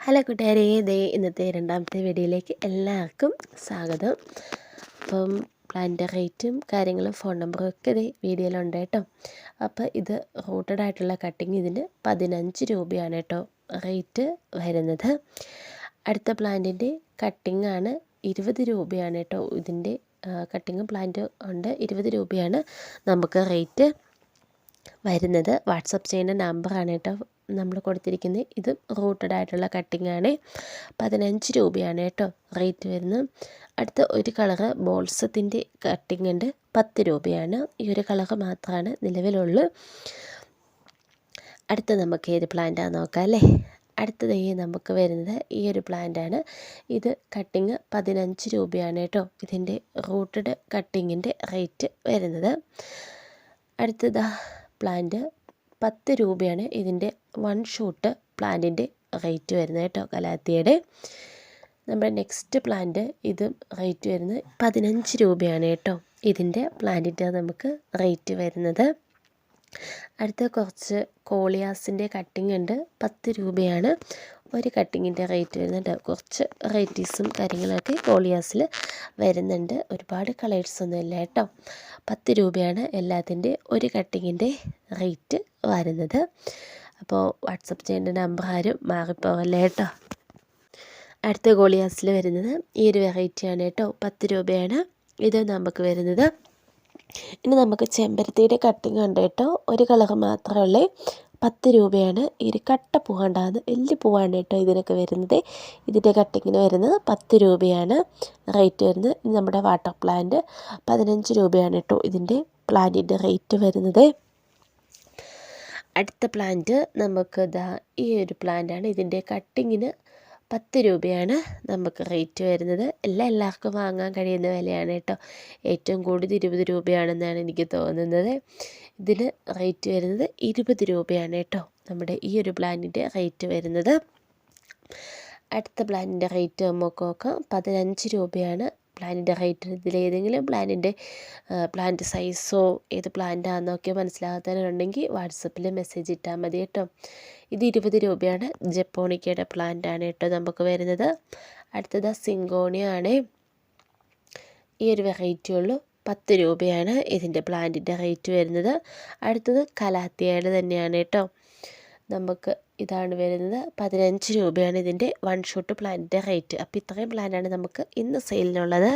Hello കൂട്ടുകാരെ, ഇന്നത്തെ രണ്ടാമത്തെ വീഡിയോയിലേക്ക് എല്ലാവർക്കും സ്വാഗതം. അപ്പം പ്ലാനിൻ്റെ റേറ്റും കാര്യങ്ങളും ഫോൺ നമ്പറും ഒക്കെ വീഡിയോയിലുണ്ട് കേട്ടോ. അപ്പോൾ ഇത് റൂട്ടഡ് ആയിട്ടുള്ള കട്ടിങ് ഇതിന് 15 രൂപയാണ് കേട്ടോ റേറ്റ് വരുന്നത്. അടുത്ത പ്ലാന്റിൻ്റെ കട്ടിങ് ആണ് 20 രൂപയാണ് കേട്ടോ. ഇതിൻ്റെ കട്ടിങ്ങും പ്ലാന്റ് ഉണ്ട്, 20 രൂപയാണ് നമുക്ക് റേറ്റ് വരുന്നത്. വാട്സപ്പ് ചെയ്യുന്ന നമ്പറാണ് കേട്ടോ നമ്മൾ കൊടുത്തിരിക്കുന്നത്. ഇത് റൂട്ടഡ് ആയിട്ടുള്ള കട്ടിംഗ് ആണ്. 15 രൂപയാണ് കേട്ടോ റേറ്റ് വരുന്നത്. അടുത്ത ഒരു കളറ് ബോൾസത്തിൻ്റെ കട്ടിംഗ് ഉണ്ട്, 10 രൂപയാണ്. ഈ ഒരു കളറ് മാത്രമാണ് നിലവിലുള്ളൂ. അടുത്ത നമുക്ക് ഏത് പ്ലാന്റാണ് നോക്കാം അല്ലേ. അടുത്തത് നമുക്ക് വരുന്നത് ഈ ഒരു പ്ലാന്റാണ്. ഇത് കട്ടിങ് 15 രൂപയാണ് കേട്ടോ ഇതിൻ്റെ റൂട്ടഡ് കട്ടിങ്ങിൻ്റെ റേറ്റ് വരുന്നത്. അടുത്തത് പ്ലാന്റ് 10 രൂപയാണ് ഇതിൻ്റെ 1 ഷൂട്ട് പ്ലാന്റിൻ്റെ റേറ്റ് വരുന്നത് കേട്ടോ, കലാത്തിയുടെ. നമ്മുടെ നെക്സ്റ്റ് പ്ലാന്റ് ഇത് റേറ്റ് വരുന്നത് 15 രൂപയാണ് കേട്ടോ ഇതിൻ്റെ പ്ലാന്റിൻ്റെ നമുക്ക് റേറ്റ് വരുന്നത്. അടുത്ത കുറച്ച് കോളിയാസിൻ്റെ കട്ടിങ് ഉണ്ട്, 10 രൂപയാണ് ഒരു കട്ടിങ്ങിൻ്റെ റേറ്റ് വരുന്നുണ്ട്. കുറച്ച് വെറൈറ്റീസും കാര്യങ്ങളൊക്കെ കോളിയാസിൽ വരുന്നുണ്ട്, ഒരുപാട് കളേഴ്സൊന്നും ഇല്ല കേട്ടോ. 10 രൂപയാണ് എല്ലാത്തിൻ്റെ ഒരു കട്ടിങ്ങിൻ്റെ റേറ്റ് വരുന്നത്. അപ്പോൾ വാട്സപ്പ് ചെയ്യേണ്ട നമ്പർ ആരും മാറിപ്പോവല്ലേ കേട്ടോ. അടുത്ത കോളിയാസിൽ വരുന്നത് ഈ ഒരു വെറൈറ്റിയാണ് കേട്ടോ, 10 രൂപയാണ് ഇത് നമുക്ക് വരുന്നത്. ഇനി നമുക്ക് ചെമ്പരത്തിയുടെ കട്ടിങ് ഉണ്ട് കേട്ടോ, ഒരു കളർ മാത്രമേ ഉള്ളൂ, 10 രൂപയാണ്. ഈ ഒരു കട്ട പൂവാണ്ടാകുന്നത് വലിയ പൂവാണ് കേട്ടോ ഇതിനൊക്കെ വരുന്നത്. ഇതിൻ്റെ കട്ടിങ്ങിന് വരുന്നത് 10 രൂപയാണ് റേറ്റ് വരുന്നത്. ഇനി നമ്മുടെ വാട്ടർ പ്ലാന്റ് 15 രൂപയാണ് കേട്ടോ ഇതിൻ്റെ പ്ലാന്റിൻ്റെ റേറ്റ് വരുന്നത്. അടുത്ത പ്ലാന്റ് നമുക്ക് ഈ ഒരു പ്ലാന്റാണ്. ഇതിൻ്റെ കട്ടിങ്ങിന് 10 രൂപയാണ് നമുക്ക് റേറ്റ് വരുന്നത്. എല്ലാവർക്കും വാങ്ങാൻ കഴിയുന്ന വിലയാണ് കേട്ടോ. ഏറ്റവും കൂടുതൽ 20 രൂപയാണെന്നാണ് എനിക്ക് തോന്നുന്നത്. ഇതിന് റേറ്റ് വരുന്നത് 20 രൂപയാണ് കേട്ടോ നമ്മുടെ ഈ ഒരു പ്ലാന്റിൻ്റെ റേറ്റ് വരുന്നത്. അടുത്ത പ്ലാന്റിൻ്റെ റേറ്റ് നമുക്ക് നോക്കാം, 15 രൂപയാണ് പ്ലാന്റിൻ്റെ റേറ്റ്. ഇതിലേതെങ്കിലും പ്ലാന്റ് സൈസോ ഏത് പ്ലാന്റാണെന്നൊക്കെ മനസ്സിലാകാത്തവരുണ്ടെങ്കിൽ വാട്സപ്പിൽ മെസ്സേജ് ഇട്ടാൽ മതി കേട്ടോ. ഇത് 20 രൂപയാണ്. ജപ്പോണിക്കയുടെ പ്ലാന്റാണ് കേട്ടോ നമുക്ക് വരുന്നത്. അടുത്തത് സിങ്കോണിയ ആണ്. ഈ ഒരു വെറൈറ്റി ഉള്ളൂ, 10 രൂപയാണ് ഇതിൻ്റെ പ്ലാന്റിൻ്റെ റേറ്റ് വരുന്നത്. അടുത്തത് കലാത്തിയയുടെ തന്നെയാണ് കേട്ടോ, നമുക്ക് ഇതാണ് വരുന്നത്. 15 രൂപയാണ് ഇതിൻ്റെ 1 ഷൂട്ട് പ്ലാന്റിൻ്റെ റേറ്റ്. അപ്പോൾ ഇത്രയും പ്ലാന്റാണ് നമുക്ക് ഇന്ന് സെയിലിനുള്ളത്.